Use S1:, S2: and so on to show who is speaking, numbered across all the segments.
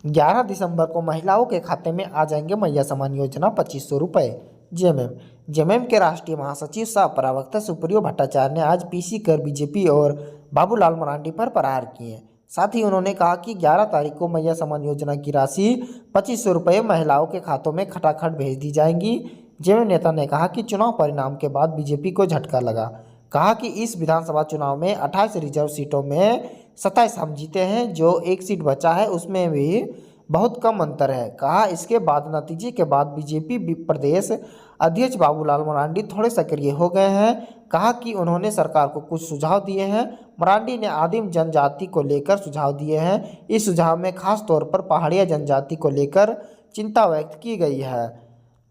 S1: 11 दिसंबर को महिलाओं के खाते में आ जाएंगे मैया सम्मान योजना 2500 रुपये। जेएमएम जेएमएम के राष्ट्रीय महासचिव सह प्रवक्ता सुप्रियो भट्टाचार्य ने आज पीसी कर बीजेपी और बाबूलाल मरांडी पर प्रहार किए। साथ ही उन्होंने कहा कि 11 तारीख को मैया सम्मान योजना की राशि 2500 रुपये महिलाओं के खातों में खटाखट भेज दी जाएंगी। जेएमएम नेता ने कहा कि चुनाव परिणाम के बाद बीजेपी को झटका लगा। कहा कि इस विधानसभा चुनाव में 28 रिजर्व सीटों में 27 हम जीते हैं, जो एक सीट बचा है उसमें भी बहुत कम अंतर है। कहा इसके बाद नतीजे के बाद बीजेपी प्रदेश अध्यक्ष बाबूलाल मरांडी थोड़े सक्रिय हो गए हैं। कहा कि उन्होंने सरकार को कुछ सुझाव दिए हैं। मरांडी ने आदिम जनजाति को लेकर सुझाव दिए हैं। इस सुझाव में खास तौर पर पहाड़िया जनजाति को लेकर चिंता व्यक्त की गई है।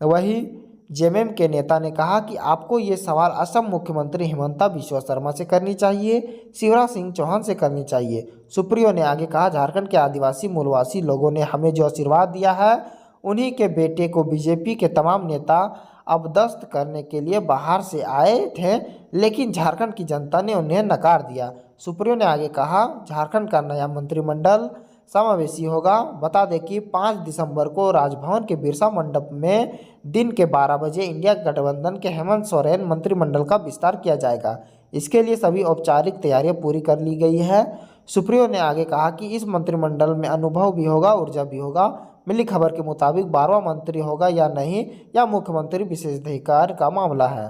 S1: वहीं जेएमएम के नेता ने कहा कि आपको ये सवाल असम मुख्यमंत्री हिमंता बिस्वा शर्मा से करनी चाहिए, शिवराज सिंह चौहान से करनी चाहिए। सुप्रियो ने आगे कहा, झारखंड के आदिवासी मूलवासी लोगों ने हमें जो आशीर्वाद दिया है, उन्हीं के बेटे को बीजेपी के तमाम नेता अबदस्त करने के लिए बाहर से आए थे, लेकिन झारखंड की जनता ने उन्हें नकार दिया। सुप्रियो ने आगे कहा, झारखंड का नया मंत्रिमंडल समावेशी होगा। बता दें कि 5 दिसंबर को राजभवन के बिरसा मंडप में दिन के 12 बजे इंडिया गठबंधन के हेमंत सोरेन मंत्रिमंडल का विस्तार किया जाएगा। इसके लिए सभी औपचारिक तैयारियां पूरी कर ली गई है। सुप्रियो ने आगे कहा कि इस मंत्रिमंडल में अनुभव भी होगा, ऊर्जा भी होगा। मिली खबर के मुताबिक 12वां मंत्री होगा या नहीं, या मुख्यमंत्री विशेषाधिकार का मामला है।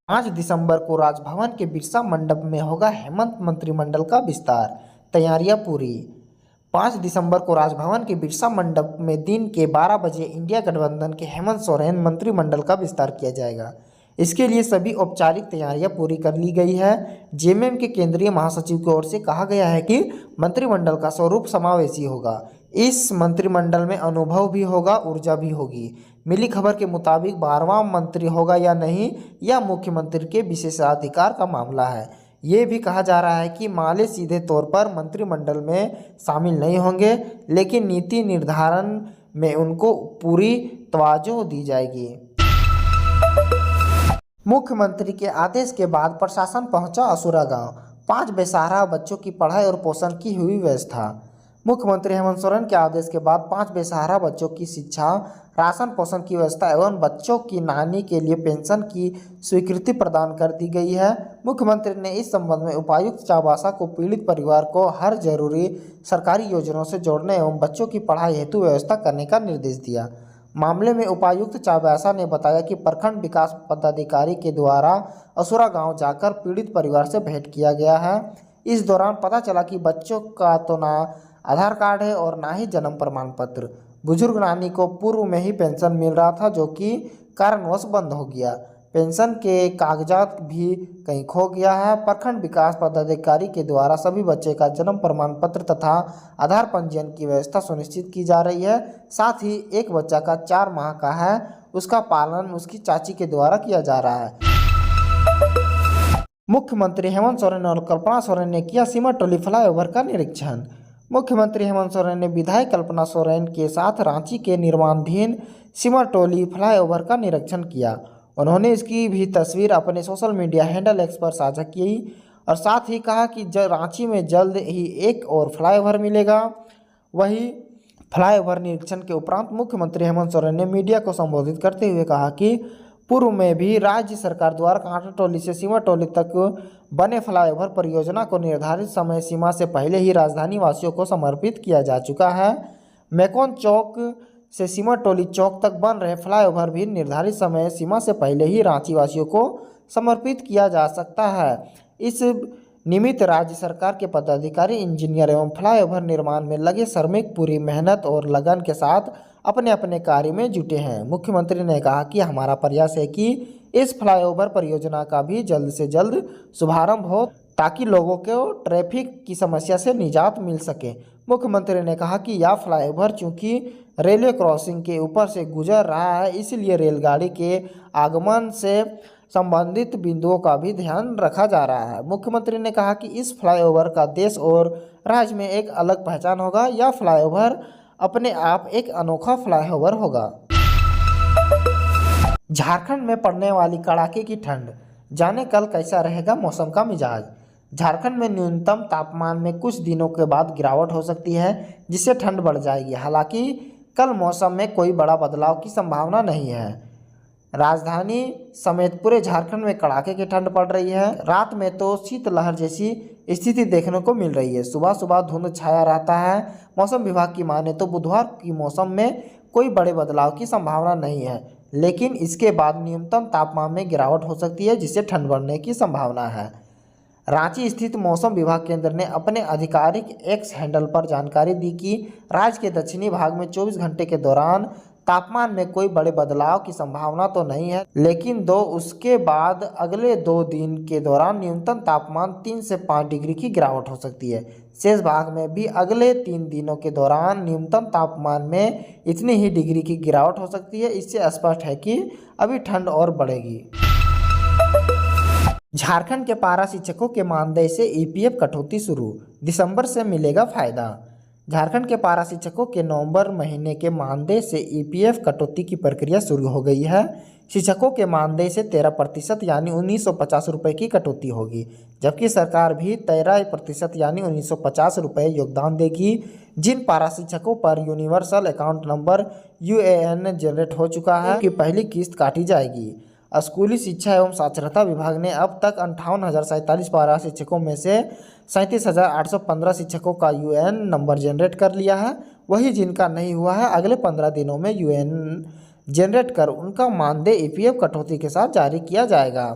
S1: 5 दिसंबर को राजभवन के बिरसा मंडप में होगा हेमंत मंत्रिमंडल का विस्तार, तैयारियां पूरी। 5 दिसंबर को राजभवन के बिरसा मंडप में दिन के 12 बजे इंडिया गठबंधन के हेमंत सोरेन मंत्रिमंडल का विस्तार किया जाएगा। इसके लिए सभी औपचारिक तैयारियां पूरी कर ली गई है। जेएमएम के केंद्रीय महासचिव की ओर से कहा गया है कि मंत्रिमंडल का स्वरूप समावेशी होगा। इस मंत्रिमंडल में अनुभव भी होगा, ऊर्जा भी होगी। मिली खबर के मुताबिक 12वां मंत्री होगा या नहीं, यह मुख्यमंत्री के विशेषाधिकार का मामला है। ये भी कहा जा रहा है कि माले सीधे तौर पर मंत्रिमंडल में शामिल नहीं होंगे, लेकिन नीति निर्धारण में उनको पूरी तवज्जो दी जाएगी। मुख्यमंत्री के आदेश के बाद प्रशासन पहुंचा असुरा गांव। 5 बेसहारा बच्चों की पढ़ाई और पोषण की हुई व्यवस्था। मुख्यमंत्री हेमंत सोरेन के आदेश के बाद 5 बेसहारा बच्चों की शिक्षा, राशन पोषण की व्यवस्था एवं बच्चों की नानी के लिए पेंशन की स्वीकृति प्रदान कर दी गई है। मुख्यमंत्री ने इस संबंध में उपायुक्त चाबासा को पीड़ित परिवार को हर जरूरी सरकारी योजनाओं से जोड़ने एवं बच्चों की पढ़ाई हेतु व्यवस्था करने का निर्देश दिया। मामले में उपायुक्त चाबासा ने बताया कि प्रखंड विकास पदाधिकारी के द्वारा असुरा गांव जाकर पीड़ित परिवार से भेंट किया गया है। इस दौरान पता चला कि बच्चों का तो ना आधार कार्ड है और ना ही जन्म प्रमाण पत्र। बुजुर्ग नानी को पूर्व में ही पेंशन मिल रहा था, जो कि कारणवश बंद हो गया। पेंशन के कागजात भी कहीं खो गया है। प्रखंड विकास पदाधिकारी के द्वारा सभी बच्चे का जन्म प्रमाण पत्र तथा आधार पंजीयन की व्यवस्था सुनिश्चित की जा रही है। साथ ही एक बच्चा का 4 माह का है, उसका पालन उसकी चाची के द्वारा किया जा रहा है। मुख्यमंत्री हेमंत सोरेन और कल्पना सोरेन ने किया सीमाटोली फ्लाईओवर का निरीक्षण। मुख्यमंत्री हेमंत सोरेन ने विधायक कल्पना सोरेन के साथ रांची के निर्माणाधीन सीमाटोली फ्लाईओवर का निरीक्षण किया। उन्होंने इसकी भी तस्वीर अपने सोशल मीडिया हैंडल एक्स पर साझा की और साथ ही कहा कि रांची में जल्द ही एक और फ्लाईओवर मिलेगा। वहीं फ्लाईओवर निरीक्षण के उपरांत मुख्यमंत्री हेमंत सोरेन ने मीडिया को संबोधित करते हुए कहा कि पूर्व में भी राज्य सरकार द्वारा कांटाटोली से सीमाटोली तक बने फ्लाईओवर परियोजना को निर्धारित समय सीमा से पहले ही राजधानी वासियों को समर्पित किया जा चुका है। मैकॉन चौक से सीमाटोली चौक तक बन रहे फ्लाईओवर भी निर्धारित समय सीमा से पहले ही रांची वासियों को समर्पित किया जा सकता है। इस निमित्त राज्य सरकार के पदाधिकारी, इंजीनियर एवं फ्लाईओवर निर्माण में लगे श्रमिक पूरी मेहनत और लगन के साथ अपने अपने कार्य में जुटे हैं। मुख्यमंत्री ने कहा कि हमारा प्रयास है कि इस फ्लाईओवर परियोजना का भी जल्द से जल्द शुभारंभ हो, ताकि लोगों को ट्रैफिक की समस्या से निजात मिल सके। मुख्यमंत्री ने कहा कि यह फ्लाईओवर चूंकि रेलवे क्रॉसिंग के ऊपर से गुजर रहा है, इसलिए रेलगाड़ी के आगमन से संबंधित बिंदुओं का भी ध्यान रखा जा रहा है। मुख्यमंत्री ने कहा कि इस फ्लाईओवर का देश और राज्य में एक अलग पहचान होगा। यह फ्लाईओवर अपने आप एक अनोखा फ्लाईओवर होगा। झारखंड में पड़ने वाली कड़ाके की ठंड, जाने कल कैसा रहेगा मौसम का मिजाज। झारखंड में न्यूनतम तापमान में कुछ दिनों के बाद गिरावट हो सकती है, जिससे ठंड बढ़ जाएगी। हालांकि कल मौसम में कोई बड़ा बदलाव की संभावना नहीं है। राजधानी समेत पूरे झारखंड में कड़ाके की ठंड पड़ रही है। रात में तो शीतलहर जैसी स्थिति देखने को मिल रही है। सुबह सुबह धुंध छाया रहता है। मौसम विभाग की माने तो बुधवार की मौसम में कोई बड़े बदलाव की संभावना नहीं है, लेकिन इसके बाद न्यूनतम तापमान में गिरावट हो सकती है, जिससे ठंड बढ़ने की संभावना है। रांची स्थित मौसम विभाग केंद्र ने अपने आधिकारिक एक्स हैंडल पर जानकारी दी कि राज्य के दक्षिणी भाग में 24 घंटे के दौरान तापमान में कोई बड़े बदलाव की संभावना तो नहीं है, लेकिन उसके बाद अगले 2 दिन के दौरान न्यूनतम तापमान 3 से 5 डिग्री की गिरावट हो सकती है। शेष भाग में भी अगले 3 दिनों के दौरान न्यूनतम तापमान में इतनी ही डिग्री की गिरावट हो सकती है। इससे स्पष्ट है कि अभी ठंड और बढ़ेगी। झारखंड के पारा शिक्षकों के मानदेय से ईपीएफ कटौती शुरू, दिसंबर से मिलेगा फायदा। झारखंड के पारा शिक्षकों के नवंबर महीने के मानदेय से ईपीएफ कटौती की प्रक्रिया शुरू हो गई है। शिक्षकों के मानदेय से 13% यानी 1950 रुपये की कटौती होगी, जबकि सरकार भी 13% यानी 1950 रुपये योगदान देगी। जिन पारा शिक्षकों पर universal account number UAN generate हो चुका है, उनकी पहली किस्त काटी जाएगी। स्कूली शिक्षा एवं साक्षरता विभाग ने अब तक 58,047 पारा शिक्षकों में से 37,815 शिक्षकों का यूएएन नंबर जनरेट कर लिया है। वही जिनका नहीं हुआ है, अगले 15 दिनों में यूएएन जनरेट कर उनका मानदेय ईपीएफ कटौती के साथ जारी किया जाएगा।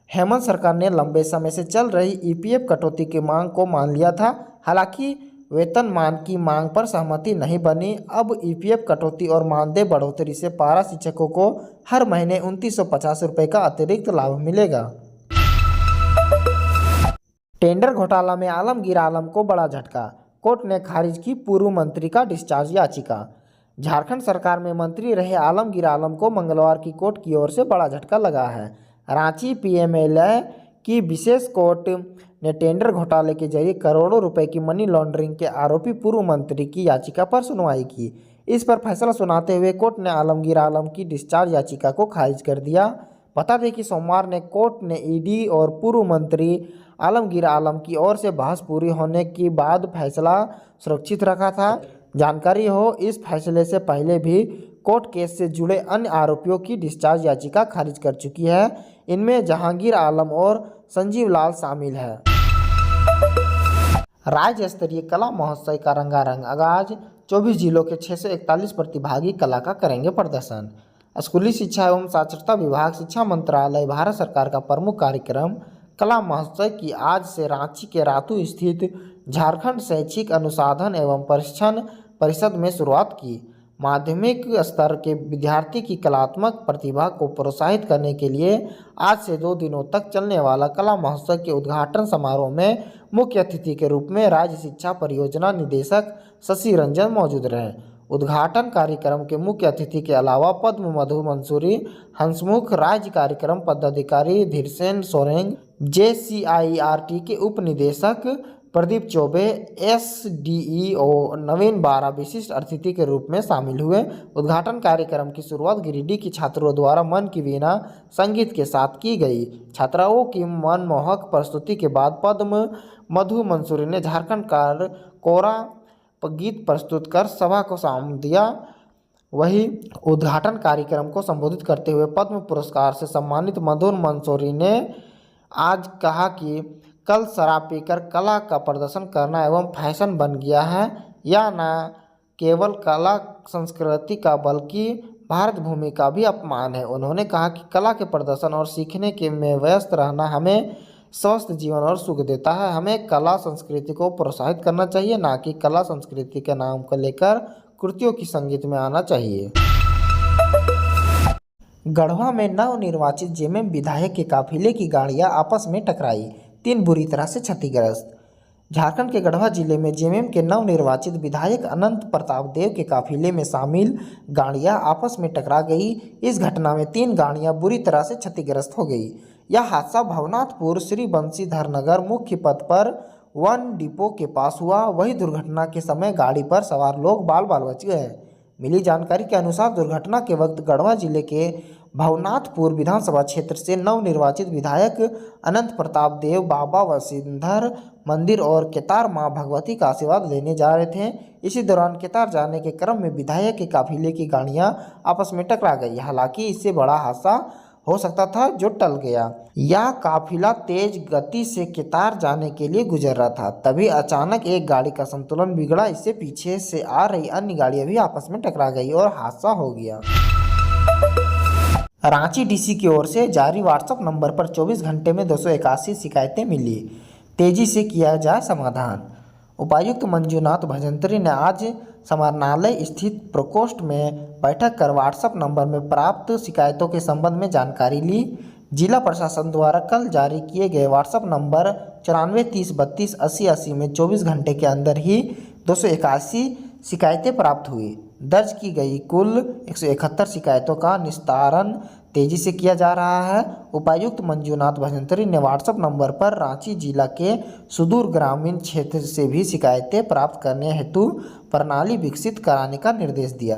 S1: हेमंत सरकार ने लंबे समय से चल रही ईपीएफ कटौती की मांग को मान लिया था। हालांकि वेतनमान की मांग पर सहमति नहीं बनी। अब ईपीएफ कटौती और मानदेय बढ़ोतरी से पारा शिक्षकों को हर महीने 2950 रुपये का अतिरिक्त लाभ मिलेगा। टेंडर घोटाला में आलमगीर आलम को बड़ा झटका, कोर्ट ने खारिज की पूर्व मंत्री का डिस्चार्ज याचिका। झारखंड सरकार में मंत्री रहे आलमगीर आलम को मंगलवार की कोर्ट की ओर से बड़ा झटका लगा है। रांची पीएमएलए की विशेष कोर्ट ने टेंडर घोटाले के जरिए करोड़ों रुपए की मनी लॉन्ड्रिंग के आरोपी पूर्व मंत्री की याचिका पर सुनवाई की। इस पर फैसला सुनाते हुए कोर्ट ने आलमगीर आलम की डिस्चार्ज याचिका को खारिज कर दिया। बता दें कि सोमवार ने कोर्ट ने ईडी और पूर्व मंत्री आलमगीर आलम की ओर से बहस पूरी होने के बाद फैसला सुरक्षित रखा था। जानकारी हो, इस फैसले से पहले भी कोर्ट केस से जुड़े अन्य आरोपियों की डिस्चार्ज याचिका खारिज कर चुकी है। इनमें जहांगीर आलम और संजीव लाल शामिल है। राज्य स्तरीय कला महोत्सव का रंगारंग आगाज, 24 जिलों के 641 प्रतिभागी कला का करेंगे प्रदर्शन। स्कूली शिक्षा एवं साक्षरता विभाग, शिक्षा मंत्रालय, भारत सरकार का प्रमुख कार्यक्रम कला महोत्सव की आज से रांची के रातू स्थित झारखंड शैक्षिक अनुसंधान एवं प्रशिक्षण परिषद में शुरुआत की। माध्यमिक स्तर के विद्यार्थी की कलात्मक प्रतिभा को प्रोत्साहित करने के लिए आज से 2 दिनों तक चलने वाला कला महोत्सव के उद्घाटन समारोह में मुख्य अतिथि के रूप में राज्य शिक्षा परियोजना निदेशक शशि रंजन मौजूद रहे। उद्घाटन कार्यक्रम के मुख्य अतिथि के अलावा पद्म मधु मंसूरी, हंसमुख राज्य कार्यक्रम पदाधिकारी धीरसेन सोरेंग, JCIRT के उप निदेशक प्रदीप चौबे, SDEO नवीन बारा विशिष्ट अतिथि के रूप में शामिल हुए। उद्घाटन कार्यक्रम की शुरुआत गिरिडीह की छात्रों द्वारा मन की वीणा संगीत के साथ की गई। छात्राओं की मनमोहक प्रस्तुति के बाद पद्म मधु मंसूरी ने झारखंड का कोरा गीत प्रस्तुत कर सभा को साम दिया। वही उद्घाटन कार्यक्रम को संबोधित करते हुए पद्म पुरस्कार से सम्मानित मधु मंसूरी ने आज कहा कि कल शराब पीकर कला का प्रदर्शन करना एवं फैशन बन गया है। यह न केवल कला संस्कृति का बल्कि भारत भूमि का भी अपमान है। उन्होंने कहा कि कला के प्रदर्शन और सीखने के में व्यस्त रहना हमें स्वस्थ जीवन और सुख देता है। हमें कला संस्कृति को प्रोत्साहित करना चाहिए, ना कि कला संस्कृति के नाम को लेकर कृतियों की संगीत में आना चाहिए। गढ़वा में नवनिर्वाचित जेएमएम विधायक के काफिले की गाड़ियां आपस में टकराई, 3 बुरी तरह से क्षतिग्रस्त। झारखंड के गढ़वा जिले में जेएमएम के नवनिर्वाचित विधायक अनंत प्रताप देव के काफिले में शामिल गाड़ियां आपस में टकरा गई। इस घटना में 3 गाड़ियां बुरी तरह से क्षतिग्रस्त हो गई। यह हादसा भवनाथपुर श्री बंशीधर नगर मुख्य पथ पर वन डिपो के पास हुआ। वही दुर्घटना के समय गाड़ी पर सवार लोग बाल बाल बच गए। मिली जानकारी के अनुसार दुर्घटना के वक्त गढ़वा जिले के भवनाथपुर विधानसभा क्षेत्र से नवनिर्वाचित विधायक अनंत प्रताप देव बाबा वसुंधरा मंदिर और केतार मां भगवती का आशीर्वाद लेने जा रहे थे। इसी दौरान केतार जाने के क्रम में विधायक के काफिले की गाड़ियां आपस में टकरा गई। हालांकि इससे बड़ा हादसा हो सकता था जो टल गया। यह काफिला तेज गति से केतार जाने के लिए गुजर रहा था, तभी अचानक एक गाड़ी का संतुलन बिगड़ा। इससे पीछे से आ रही अन्य गाड़ियां भी आपस में टकरा गई और हादसा हो गया। रांची डीसी की ओर से जारी व्हाट्सएप नंबर पर 24 घंटे में 281 शिकायतें मिली, तेजी से किया जाए समाधान। उपायुक्त मंजुनाथ भजंत्री ने आज समाहरणालय स्थित प्रकोष्ठ में बैठक कर व्हाट्सएप नंबर में प्राप्त शिकायतों के संबंध में जानकारी ली। जिला प्रशासन द्वारा कल जारी किए गए व्हाट्सएप नंबर 94 30 32 80 80 में 24 घंटे के अंदर ही 281 शिकायतें प्राप्त हुई। दर्ज की गई कुल 171 शिकायतों का निस्तारण तेजी से किया जा रहा है। उपायुक्त मंजुनाथ भजंत्री ने व्हाट्सएप नंबर पर रांची जिला के सुदूर ग्रामीण क्षेत्र से भी शिकायतें प्राप्त करने हेतु प्रणाली विकसित कराने का निर्देश दिया।